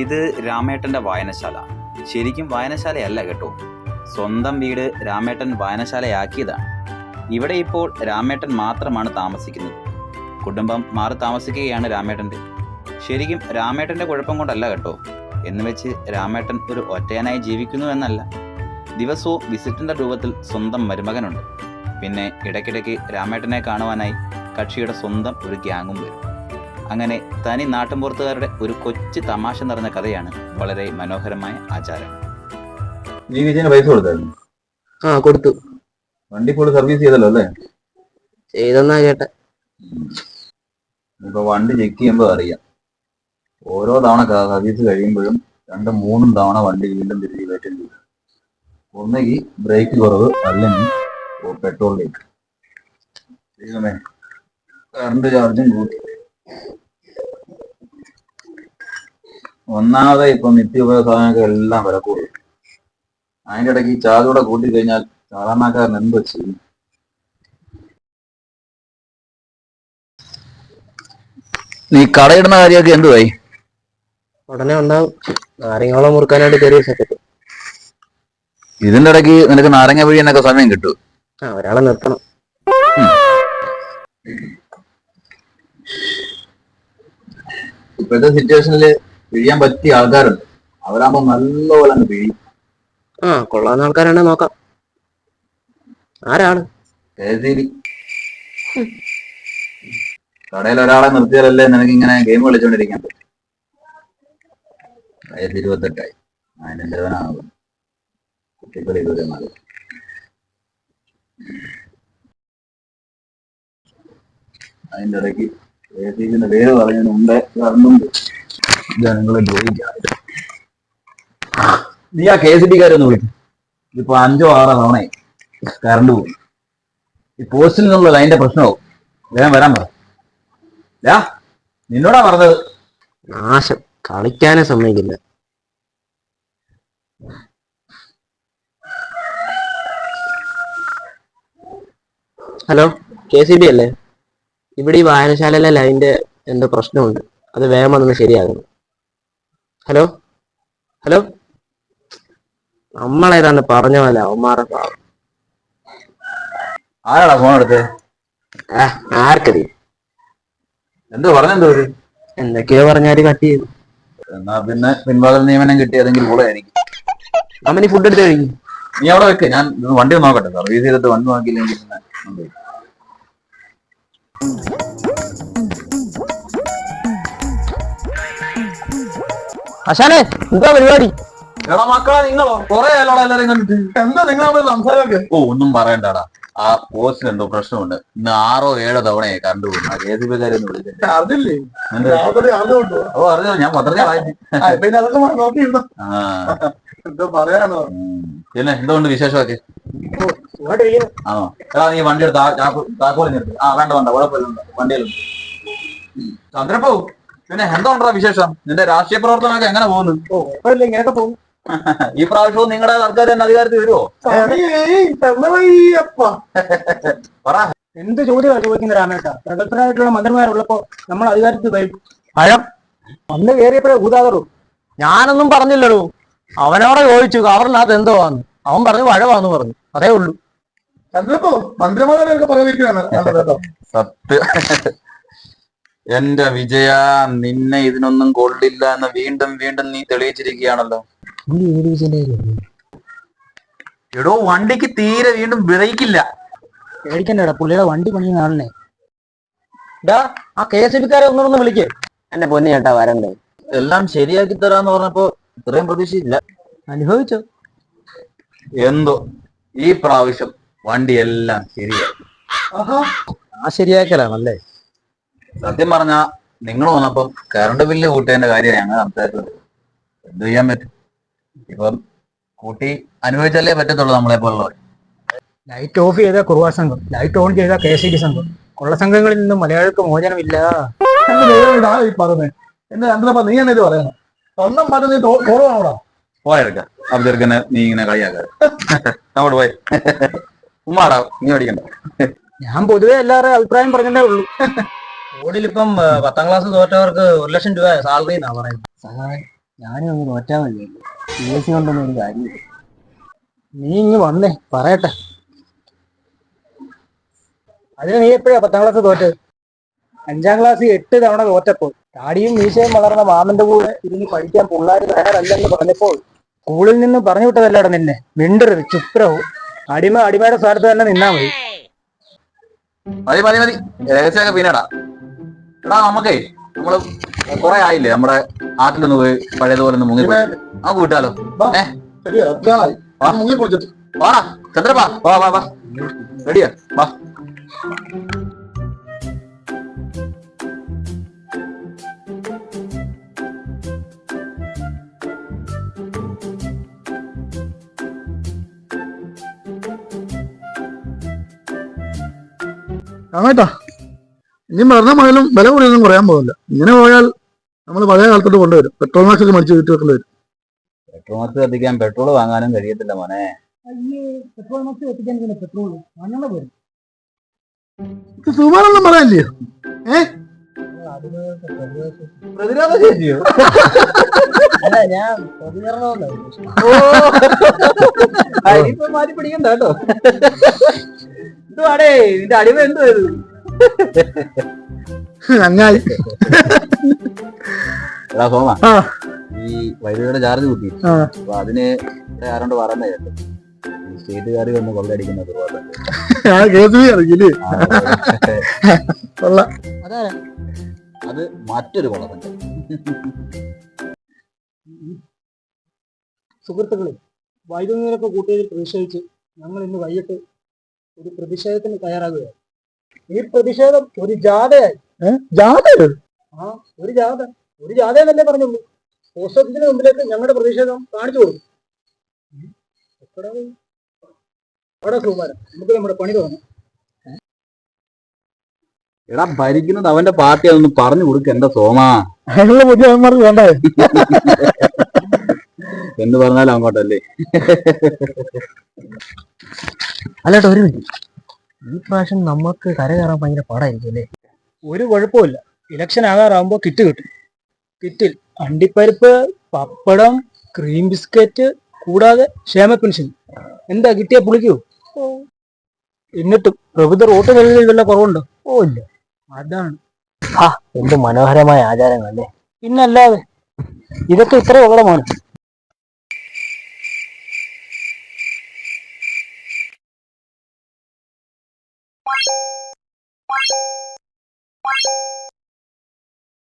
ഇത് രാമേട്ടന്റെ വായനശാല. ശരിക്കും വായനശാലയല്ല കേട്ടോ, സ്വന്തം വീട് രാമേട്ടൻ വായനശാലയാക്കിയതാണ്. ഇവിടെ ഇപ്പോൾ രാമേട്ടൻ മാത്രമാണ് താമസിക്കുന്നത്. കുടുംബം മാറി താമസിക്കുകയാണ് രാമേട്ടൻ്റെ. ശരിക്കും രാമേട്ടൻ്റെ കുഴപ്പം കൊണ്ടല്ല കേട്ടോ, എന്ന് വെച്ച് രാമേട്ടൻ ഒരു ഒറ്റയാനായി ജീവിക്കുന്നു എന്നല്ല. ദിവസവും വിസിറ്റിൻ്റെ രൂപത്തിൽ സ്വന്തം മരുമകനുണ്ട്. പിന്നെ ഇടയ്ക്കിടയ്ക്ക് രാമേട്ടനെ കാണുവാനായി കക്ഷിയുടെ സ്വന്തം ഒരു ഗ്യാങ്ങും വരും. അങ്ങനെ തനി നാട്ടിൻപുറത്തുകാരുടെ ഒരു കൊച്ചു തമാശ നിറഞ്ഞ കഥയാണ് വളരെ മനോഹരമായ ആചാരം. നീ വിജയന് പൈസ കൊടുത്തായിരുന്നു? ആ കൊടുത്തു. വണ്ടി ഫുൾ സർവീസ് ചെയ്തല്ലോ അല്ലേ? ചെയ്തെന്നാ കേട്ടെ. ഇപ്പൊ വണ്ടി ചെക്ക് ചെയ്യുമ്പോൾ അറിയാം, ഓരോ തവണ സർവീസ് കഴിയുമ്പോഴും 2-3 തവണ വണ്ടി വീണ്ടും തിരികെ കയറ്റേണ്ടി വരും. ഒന്നെങ്കിൽ ബ്രേക്ക് കുറവ്, അല്ലെങ്കിൽ പെട്രോൾ ലീക്ക്. ദൈവമേ, കറണ്ട് ചാർജും കൂട്ടി. ഒന്നാമതെ ഇപ്പൊ നിത്യോപയോഗ സാധനങ്ങൾക്ക് എല്ലാം വില കൂടും. അതിൻ്റെ ഇടയ്ക്ക് ഈ ചാർജ് കൂടെ കൂട്ടി കഴിഞ്ഞാൽ സാധാരണക്കാരൻ എന്തോ ചെയ്യും? നീ കടയിടുന്ന കാര്യമൊക്കെ എന്തുവായി? ഉടനെ ഉണ്ടാവും. നാരങ്ങോളം മുറുക്കാനായിട്ട് ചെറിയ സെറ്റ്. ഇതിന്റെ ഇടയ്ക്ക് നിനക്ക് നാരങ്ങ പിഴിയാനൊക്കെ സമയം കിട്ടും. ഒരാളെ നിർത്തണം. ഇപ്പോഴത്തെ സിറ്റുവേഷനില് പിഴിയാൻ പറ്റിയ ആൾക്കാരുണ്ട്. അവരാകുമ്പോ നല്ലപോലെ അങ്ങ് പിഴിയും. കൊള്ളാവുന്ന ആൾക്കാരാണെ നോക്കാം. ആരാണ്? കടയിൽ ഒരാളെ നിർത്തിയാലല്ലേ നിനക്ക് ഇങ്ങനെ ഗെയിം കളിച്ചോണ്ടിരിക്കാൻ പറ്റും. 28 അതിനെന്താണോ കുട്ടികളി ഇതുവരെ നല്ല. അതിന്റെ ഇടയ്ക്ക് KCBന്റെ പേര് പറയുന്നുണ്ട്, കറണ്ടുണ്ട്. ജനങ്ങളെ ദ്രോഹിക്കാതെ നീ ആ KCBക്കാരൊന്ന് വിളിക്കും. ഇപ്പൊ 5-6 തവണയായി കറണ്ട് പോകും. ഈ പോസ്റ്റിൽ നിന്നുള്ള ലൈൻ്റെ പ്രശ്നമാവും. വേഗം വരാൻ പറ. നിന്നോടാ പറഞ്ഞത്. നാശം, കളിക്കാനേ സമ്മതിക്കില്ല. ഹലോ, KCB അല്ലേ? ഇവിടെ ഈ വായനശാലയിലെ ലൈൻ്റെ എന്തോ പ്രശ്നമുണ്ട്, അത് വേഗം വന്ന് ശരിയാകുന്നു. ഹലോ ഹലോ, നമ്മളേതാണ്ട് പറഞ്ഞ പോലെ അവന്മാരെ പാവം. ആരാടാ ഫോൺ എടുത്തേ? ആർക്കതി എന്തോ പറഞ്ഞെന്തോ ഒരു എന്തൊക്കെയോ പറഞ്ഞാല് കട്ട് ചെയ്തു. എന്നാ പിന്നെ പിൻവാതിൽ നിയമനം കിട്ടിയതെങ്കിൽ കൂടെ ആയിരിക്കും. അമ്മനി ഫുഡ് എടുത്ത് കഴിക്കും. നീ അവിടെ വെക്ക്, ഞാൻ വണ്ടി നോക്കട്ടെ. സർവീസ് ചെയ്തിട്ട് വണ്ടി നോക്കിയില്ലെങ്കിൽ അശാനെ, എന്താ പരിപാടി? എടാ മക്കളെ, നിങ്ങളോ കൊറേ ആയാലോടാ എല്ലാരും കണ്ടിട്ട്. എന്താ നിങ്ങൾ സംസാരമൊക്കെ? ഒന്നും പറയണ്ടാടാ, ആ പോസ്റ്റിൽ എന്തോ പ്രശ്നമുണ്ട്. ഇന്ന് 6-7 തവണയായി കറണ്ട് പോകും. ആ KCBക്കാരൊന്നും വിളിച്ചിട്ട് അറിഞ്ഞോ? ഞാൻ പത്രത്തിൽ പിന്നെ എന്തുകൊണ്ട് വിശേഷമൊക്കെ ആണോ? എടാ നീ വണ്ടി എടുത്ത് താക്കോലിഞ്ഞെടുത്ത്. വേണ്ട കുഴപ്പമില്ല, വണ്ടിയിലുണ്ട്. ചന്ദ്രപ്പോ, പിന്നെ എന്താ ഉണ്ടാ വിശേഷം? നിന്റെ രാഷ്ട്രീയ പ്രവർത്തനമൊക്കെ എങ്ങനെ പോകുന്നു? ഇങ്ങനെയൊക്കെ പോകും. ഈ പ്രാവശ്യവും നിങ്ങളുടെ സർക്കാർ തന്നെ അധികാരത്തിൽ വരുമോ? എന്ത് ചോദ്യമാണ് ചോദിക്കുന്ന രാമേട്ട? പ്രഗത്ഭരായിട്ടുള്ള മന്ത്രിമാരുള്ളപ്പോ നമ്മൾ അധികാരത്തിൽ വരും. ഭയം അന്ന് കയറിയപ്പോഴേ ഭൂതാകറു. ഞാനൊന്നും പറഞ്ഞില്ലടോ. അവനോടെ ചോദിച്ചു കവറിനകത്ത് എന്തോ വന്നു. അവൻ പറഞ്ഞു വഴവാന്ന് പറഞ്ഞു. അതേ ഉള്ളൂ. ചന്ദ്രപ്പോ മന്ത്രിമാരൊക്കെ പറയുകയാണ്. സത്യം. എന്റെ വിജയ, നിന്നെ ഇതിനൊന്നും കൊള്ളില്ല എന്ന് വീണ്ടും വീണ്ടും നീ തെളിയിച്ചിരിക്കുകയാണല്ലോ. എടോ, വണ്ടിക്ക് തീരെ വീണ്ടും ബ്രേക്കില്ല. പേടിക്കണ്ടേടാ, പുള്ളിയുടെ വണ്ടി പണിയുന്ന ആളിനെ. ആ KCBക്കാരെ ഒന്നൊന്ന് വിളിക്കേ. എന്റെ പൊന്നു ചേട്ടാ വരണ്ടേ? എല്ലാം ശരിയാക്കി തരാന്ന് പറഞ്ഞപ്പോ ഇത്രയും പ്രതീക്ഷയില്ല. അനുഭവിച്ചോ? എന്തോ ഈ പ്രാവശ്യം വണ്ടി എല്ലാം ശരിയായി. ആ ശരിയാക്കലാണല്ലേ? സത്യം പറഞ്ഞാ നിങ്ങൾ വന്നപ്പം കറണ്ട് ബില്ല് കൂട്ടേണ്ട കാര്യം ഞങ്ങൾ സംസാരിച്ചത്. എന്ത് ചെയ്യാൻ പറ്റും? ഇപ്പം കൂട്ടി അനുഭവിച്ചല്ലേ പറ്റത്തുള്ളൂ നമ്മളെ പോലുള്ളവർ. ലൈറ്റ് ഓഫ് ചെയ്ത കുറുവാ സംഘം, ലൈറ്റ് ഓൺ ചെയ്ത KCB സംഘം. കൊള്ള സംഘങ്ങളിൽ നിന്നും മലയാളികൾക്ക് മോചനമില്ല. നീ എന്നത് പറയണം. സ്വന്തം പറഞ്ഞ നീ തോന്നുവാണോടാ? പോയെടുക്ക അബ്ദുർക്കനെ നീ ഇങ്ങനെ കളിയാക്കാറ്. അങ്ങോട്ട് പോയി ഉമ്മാടാ, നീ പഠിക്കണ്ട. ഞാൻ പൊതുവെ എല്ലാവരുടെയും അഭിപ്രായം പറഞ്ഞതേ ഉള്ളൂ. ബോർഡിലിപ്പം 10ാം ക്ലാസ് തോറ്റവർക്ക് 1 ലക്ഷം രൂപ സാലറി എന്നാ പറയുന്നത്. ഞാനും ഒന്ന് തോറ്റാ മതി. PSC കൊണ്ടൊന്നും ഒരു കാര്യമില്ല. നീ ഇങ്ങ് വന്നേ പറയട്ടെ. അതിന് നീ എപ്പോഴാ 10ാം ക്ലാസ് തോറ്റത്? 5ാം ക്ലാസ് 8 തവണ തോറ്റപ്പോൾ താടിയും മീശയും വളർന്ന മാമന്റെ കൂടെ ഇരുന്ന് പഠിക്കാൻ പിള്ളേർ തയ്യാറല്ലെന്ന് പറഞ്ഞപ്പോൾ സ്കൂളിൽ നിന്ന് പറഞ്ഞു വിട്ടതല്ലേടാ നിന്നെ. മിണ്ടരുത്, ചുപ്രവും. അടിമയുടെ സ്ഥാനത്ത് തന്നെ നിന്നാ മതി. മതി മതി മതി, രഹസ്യമൊക്കെ പിന്നീടാ. എടാ നമുക്കേ നമ്മള് കുറെ ആയില്ലേ നമ്മുടെ നാട്ടിലൊന്ന് പോയി പഴയതുപോലെ ഒന്ന് മുങ്ങി നമുക്ക് വിട്ടാലോ? വാടാ ചന്ദ്രപ്പാ, വാ വാ വാ, റെഡിയാ, വാ. ആട്ടാ, ഇനി മരണ മഴയിലും വില കൂടിയൊന്നും കുറയാൻ പോകില്ല. ഇങ്ങനെ പോയാൽ നമ്മൾ പഴയ കാലത്തോട്ട് കൊണ്ടുവരും. പെട്രോൾ മാക്സൊക്കെ മടിച്ച് വീട്ടിൽ വെക്കേണ്ടി വരും. പെട്രോൾ മാക്സ് കത്തിക്കാൻ പെട്രോൾ വാങ്ങാനും കഴിയത്തില്ല മോനെ. പെട്രോൾ മാക്സ് എത്തിക്കാൻ പെട്രോൾ അങ്ങനെ വരും. സുമാറൊന്നും പറയാനില്ലയോ? പ്രതിരോധ ശേഷിയോ? അല്ല, ഞാൻ പ്രതികരണമല്ലോ. മാറ്റി പിടിക്കണ്ട കേട്ടോ. എന്തുവാടേ നിന്റെ അടിമ എന്തുവായിരുന്നു? അങ്ങായി. എടാ സോമ, ആ ഈ വൈദ്യുതിയുടെ ചാർജ് കൂട്ടി. ആ അപ്പൊ അതിന് ആരോണ്ട് പറയുന്നത് കേട്ടോ, ഈ സ്റ്റേറ്റുകാർ വന്ന് കൊള്ളയടിക്കുന്ന ഒരുപാട്. ആ കേസ് അറിയില്ലേ? കൊള്ളാം. അതാരാ? അത് മറ്റൊരു കൊള്ളത്തന്നെ. സുഹൃത്തുക്കളെ, വൈദ്യുതി നിരക്ക് കൂട്ടിയതിൽ പ്രതിഷേധിച്ച് ഞങ്ങൾ ഇന്ന് വൈകിട്ട് ഒരു പ്രതിഷേധത്തിന് തയ്യാറാകുകയാണ്. ഈ പ്രതിഷേധം ഒരു ജാഥയായി. ജാഥയോ? ആ, ഒരു ജാഥ എന്നല്ലേ പറഞ്ഞുള്ളൂ. പോസ്റ്റ് ഓഫീസിന് മുമ്പിലേക്ക് ഞങ്ങളുടെ പ്രതിഷേധം കാണിച്ചു കൊടുക്കും. അവിടെ സുമാരം, നമുക്ക് നമ്മുടെ പണി തുടങ്ങാം. എടാ ഭരിക്കുന്നത് അവന്റെ പാർട്ടി, അതൊന്ന് പറഞ്ഞു കൊടുക്ക എന്റെ സോമ. അതിനുള്ള ബുദ്ധിമാർക്ക് വേണ്ടേ? എന്ന് പറഞ്ഞാലും അങ്ങോട്ടല്ലേ. അല്ലേട്ടോ, ഒരു മിനിറ്റ്. ഈ പ്രാവശ്യം നമുക്ക് കര കയറാൻ ഭയങ്കര പാടായിരിക്കും അല്ലേ? ഒരു കുഴപ്പമില്ല. ഇലക്ഷൻ ആകാറാകുമ്പോൾ കിറ്റ് കിട്ടും. കിറ്റിൽ അണ്ടിപ്പരിപ്പ്, പപ്പടം, ക്രീം ബിസ്ക്കറ്റ് കൂടാതെ ക്ഷേമ പെൻഷൻ. എന്താ കിട്ടിയാ പുളിക്കൂ? എന്നിട്ടും പ്രഭുത്വ വോട്ട് നൽകിയതിൽ വല്ല കുറവുണ്ടോ? ഓ ഇല്ല. അതാണ്. എന്ത് മനോഹരമായ ആചാരങ്ങളല്ലേ. പിന്നല്ലാതെ, ഇതൊക്കെ ഇത്ര ഉള്ള മോനെ.